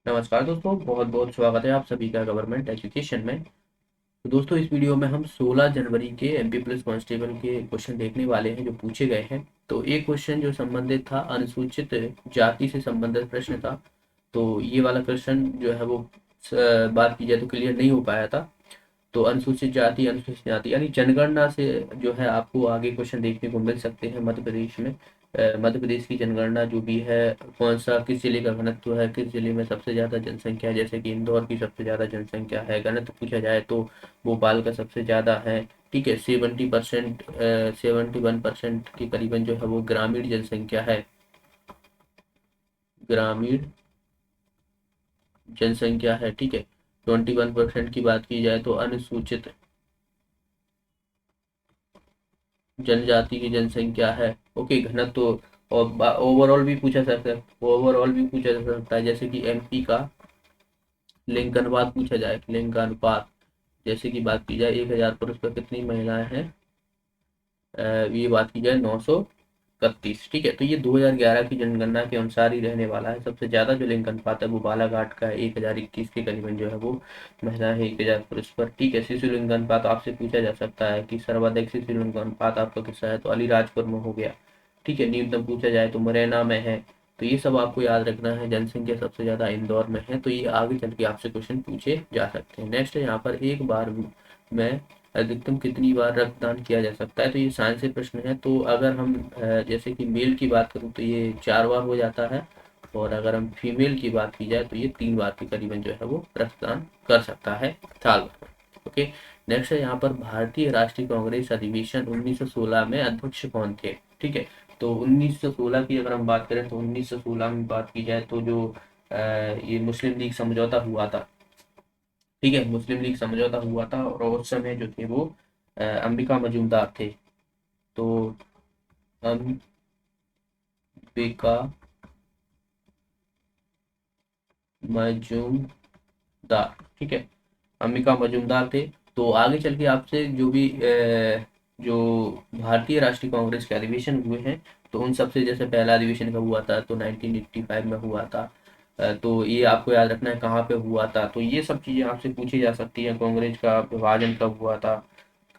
नमस्कार दोस्तों, बहुत बहुत स्वागत है आप सभी का गवर्नमेंट एजुकेशन में। तो दोस्तों, इस वीडियो में हम 16 जनवरी के एमपी पुलिस कांस्टेबल के क्वेश्चन देखने वाले हैं जो पूछे गए हैं। तो एक क्वेश्चन जो संबंधित था अनुसूचित जाति से संबंधित प्रश्न था। तो ये वाला क्वेश्चन जो है वो बात की जाए तो क्लियर नहीं हो पाया था। तो अनुसूचित जाति यानी जनगणना से जो है आपको आगे क्वेश्चन देखने को मिल सकते हैं मध्य प्रदेश में। मध्य प्रदेश की जनगणना जो भी है, कौन सा किस जिले का घनत्व है, किस जिले में सबसे ज़्यादा जनसंख्या है, जैसे कि इंदौर की सबसे ज़्यादा जनसंख्या है। घनत्व पूछा जाए तो भोपाल का सबसे ज़्यादा है। ठीक है, 70%, 71% के करीबन जो है वो ग्रामीण जनसंख्या है। ग्रामीण जनसंख्या है, ठीक है। 21% की बात की जाए तो अनुसूचित जनजाति की जनसंख्या है। ओके, घनत्व और ओवरऑल भी पूछा जा सकता है। ओवरऑल भी पूछा जा सकता है, जैसे कि एमपी का लिंगानुपात पूछा जाए। लिंगानुपात जैसे कि बात की जाए 1000 पुरुष पर कितनी महिलाएं हैं। ये बात की जाए 931। ठीक है, तो ये 2011 की जनगणना के अनुसार ही रहने वाला है। सबसे ज्यादा जो लिंग अनुपात है वो बालाघाट का है, 1021 के करीबन जो है वो महिलाएं है 1000 पुरुष पर। ठीक है, शिशु लिंग अनुपात आपसे पूछा जा सकता है कि सर्वाधिक शिशु लिंग अनुपात आपका किस्सा है, तो अलीराजपुर में हो गया। ठीक है, न्यूनतम पूछा जाए तो मुरैना में है। तो ये सब आपको याद रखना है। जनसंख्या सबसे ज्यादा इंदौर में है, तो ये आगे चल के आपसे क्वेश्चन पूछे जा सकते हैं। नेक्स्ट है यहाँ पर, एक बार में अधिकतम कितनी बार रक्तदान किया जा सकता है। तो ये साइंस से प्रश्न है। तो अगर हम जैसे कि मेल की बात करूँ तो ये 4 बार हो जाता है, और अगर हम फीमेल की बात की जाए तो ये 3 बार के करीबन जो है वो रक्तदान कर सकता है साल भर में। ओके, नेक्स्ट है यहाँ पर, भारतीय राष्ट्रीय कांग्रेस अधिवेशन 1916 में अध्यक्ष कौन थे। ठीक है, तो 1916 की अगर हम बात करें तो 1916 में बात की जाए तो जो ये मुस्लिम लीग समझौता हुआ था। ठीक है, मुस्लिम लीग समझौता हुआ था और उस समय जो थे वो अंबिका मजूमदार थे। तो अंबिका मजूमदार, ठीक है, अंबिका मजूमदार थे। तो आगे चल के आपसे जो भी जो भारतीय राष्ट्रीय कांग्रेस के अधिवेशन हुए हैं, तो उन सबसे जैसे पहला अधिवेशन कब हुआ था तो 1985 में हुआ था। तो ये आपको याद रखना है कहाँ पे हुआ था। तो ये सब चीज़ें आपसे पूछी जा सकती हैं। कांग्रेस का विभाजन कब हुआ था,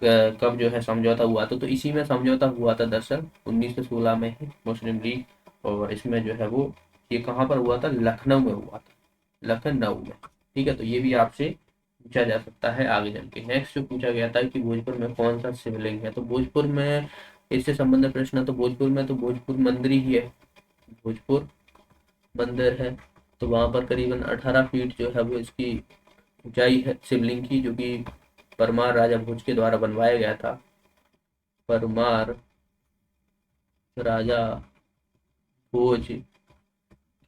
कब जो है समझौता हुआ था। तो इसी में समझौता हुआ था दरअसल 1916 में ही मुस्लिम लीग। और इसमें जो है वो ये कहाँ पर हुआ था, लखनऊ में हुआ था, लखनऊ में। ठीक है, तो ये भी आपसे पूछा जा सकता है आगे चल के। नेक्स्ट जो पूछा गया था कि भोजपुर में कौन सा शिवलिंग है। तो भोजपुर में इससे संबंधित प्रश्न है। तो भोजपुर में तो भोजपुर मंदिर ही है, भोजपुर मंदिर है। तो वहां पर करीबन 18 फीट जो है वो इसकी ऊंचाई है शिवलिंग की, जो कि परमार राजा भोज के द्वारा बनवाया गया था। परमार राजा भोज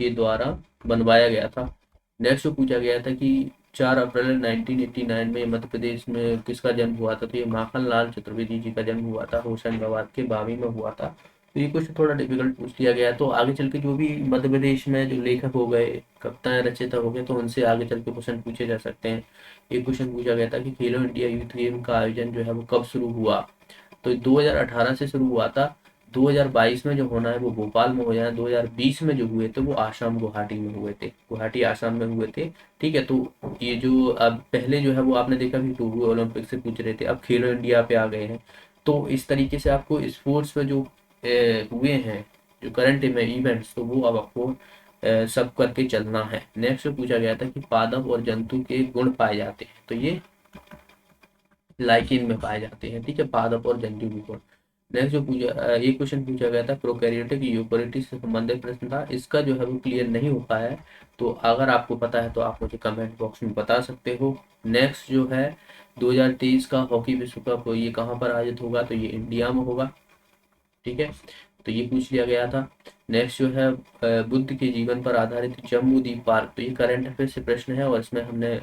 के द्वारा बनवाया गया था। नेक्स्ट जो पूछा गया था कि 4 अप्रैल 1989 में मध्य प्रदेश में किसका जन्म हुआ था। तो ये माखन लाल चतुर्वेदी जी का जन्म हुआ था, होशंगाबाद के बावी में हुआ था। तो ये कुछ थोड़ा डिफिकल्ट पूछ लिया गया। तो आगे चल के जो भी मध्य प्रदेश में जो लेखक हो गए, कविताएं रचयिता हो गए, तो उनसे आगे चल के क्वेश्चन पूछे जा सकते हैं। एक क्वेश्चन पूछा गया था कि खेलो इंडिया यूथ गेम का आयोजन जो है वो कब शुरू हुआ। तो 2018 से शुरू हुआ था। 2022 में जो होना है वो भोपाल में हो जाना। 2020 में जो हुए थे वो आसाम गुवाहाटी में हुए थे, गुवाहाटी आसाम में हुए थे। ठीक है, तो ये जो अब पहले जो है वो आपने देखा कि टोक्यो ओलंपिक से पूछ रहे थे, अब खेलो इंडिया पे आ गए हैं। तो इस तरीके से आपको स्पोर्ट्स में जो हुए हैं, जो करंट में इवेंट्स, तो वो अब आपको सब करके चलना है। नेक्स्ट पूछा गया था कि पादप और जंतु के गुण पाए जाते हैं। तो ये लाइकिन में पाए जाते हैं। ठीक है, पादप और जंतु के गुण। नेक्स्ट जो एक क्वेश्चन पूछा गया था प्रोकैरियोटिक यूकेरियोटिक से संबंधित प्रश्न था। इसका जो है वो क्लियर नहीं हो पाया है। तो अगर आपको पता है तो आप मुझे कमेंट बॉक्स में बता सकते हो। नेक्स्ट जो है 2023 का हॉकी विश्व कप ये कहाँ पर आयोजित होगा। तो ये इंडिया में होगा। ठीक है, तो ये पूछ लिया गया था। नेक्स्ट जो है बुद्ध के जीवन पर आधारित जम्बू द्वीप पार्क। तो ये करंट अफेयर से प्रश्न है और इसमें हमने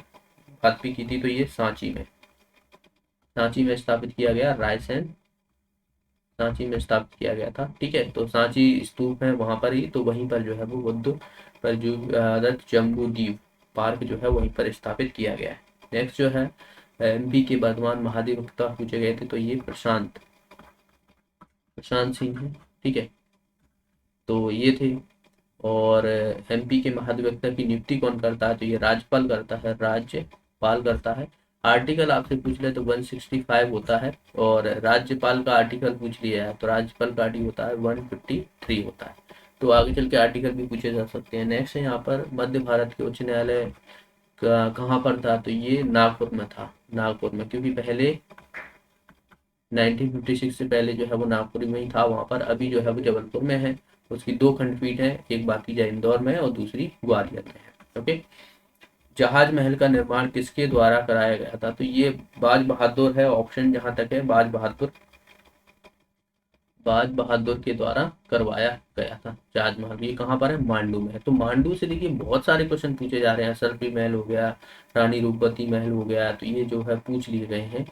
बात भी की थी। तो ये सांची में स्थापित किया गया, रायसेन सांची में स्थापित किया गया था। ठीक है, तो सांची स्तूप है वहां पर ही, तो वहीं पर जो है वो बुद्ध पर जो आदर्श जम्बू द्वीप पार्क जो है वहीं पर स्थापित किया गया है। नेक्स्ट जो है एमपी के वर्तमान महाधिवक्ता पूछे गए थे। तो ये प्रशांत प्रशांत सिंह है। ठीक है, तो ये थे और एमपी के महाधिवक्ता की नियुक्ति कौन करता है? तो ये राज्यपाल करता है, राज्यपाल करता है। आर्टिकल आपसे पूछ ले तो 165 होता है, और राज्यपाल का आर्टिकल पूछ लिया है तो राज्यपाल का आर्टिकल होता है 153 होता है। तो आगे चल के आर्टिकल भी पूछे जा सकते हैं। नेक्स्ट है यहाँ पर, मध्य भारत के उच्च न्यायालय कहाँ पर था? तो ये नागपुर में था, नागपुर में, क्योंकि पहले 1956 से पहले जो है वो नागपुर में ही था वहाँ पर। अभी जो है वो जबलपुर में है। उसकी 2 खंडपीठ है, एक बाकीजा इंदौर में है और दूसरी ग्वालियर में है। ओके। जहाज महल का निर्माण किसके द्वारा कराया गया था? तो ये बाज बहादुर है, ऑप्शन जहां तक है बाज बहादुर, बाज बहादुर के द्वारा करवाया गया था ताजमहल। ये कहाँ पर है? मांडू में है। तो मांडू से देखिए बहुत सारे क्वेश्चन पूछे जा रहे हैं। सरपी महल हो गया, रानी रूपवती महल हो गया, तो ये जो है पूछ लिए गए हैं।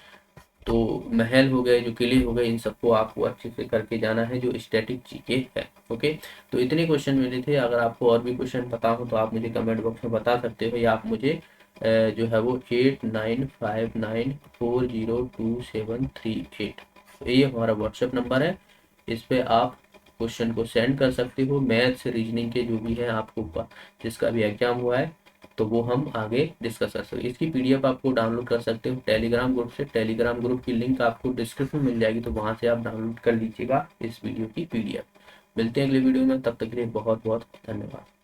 तो महल हो गए, जो किले हो गए, इन सबको आपको अच्छे से करके जाना है, जो स्टैटिक जीके है। ओके। तो इतने क्वेश्चन मेरे थे। अगर आपको और भी क्वेश्चन पता हो तो आप मुझे कमेंट बॉक्स में बता सकते हो, या आप मुझे जो है वो 8959402738, ये हमारा व्हाट्सएप नंबर है। इस पे आप क्वेश्चन को सेंड कर सकते हो। मैथ्स रीजनिंग के जो भी हैं आपको जिसका भी एग्जाम हुआ है तो वो हम आगे डिस्कस कर सकते हैं। इसकी पीडीएफ आपको डाउनलोड कर सकते हो टेलीग्राम ग्रुप से। टेलीग्राम ग्रुप की लिंक आपको डिस्क्रिप्शन में मिल जाएगी, तो वहां से आप डाउनलोड कर लीजिएगा इस वीडियो की पीडीएफ। मिलते हैं अगले वीडियो में, तब तक के लिए बहुत बहुत धन्यवाद।